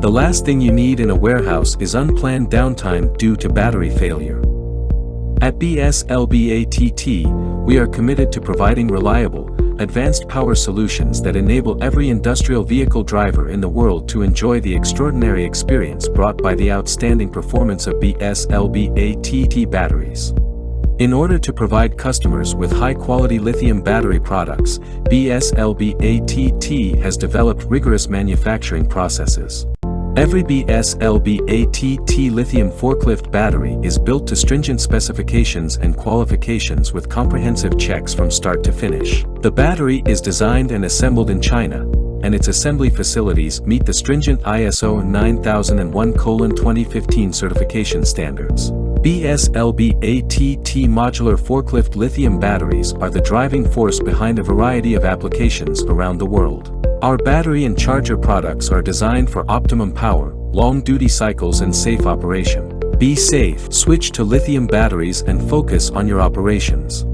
The last thing you need in a warehouse is unplanned downtime due to battery failure. At BSLBATT, we are committed to providing reliable, advanced power solutions that enable every industrial vehicle driver in the world to enjoy the extraordinary experience brought by the outstanding performance of BSLBATT batteries. In order to provide customers with high-quality lithium battery products, BSLBATT has developed rigorous manufacturing processes. Every BSLBATT lithium forklift battery is built to stringent specifications and qualifications with comprehensive checks from start to finish. The battery is designed and assembled in China, and its assembly facilities meet the stringent ISO 9001:2015 certification standards. BSLBATT modular forklift lithium batteries are the driving force behind a variety of applications around the world. Our battery and charger products are designed for optimum power, long duty cycles and safe operation. Be safe. Switch to lithium batteries and focus on your operations.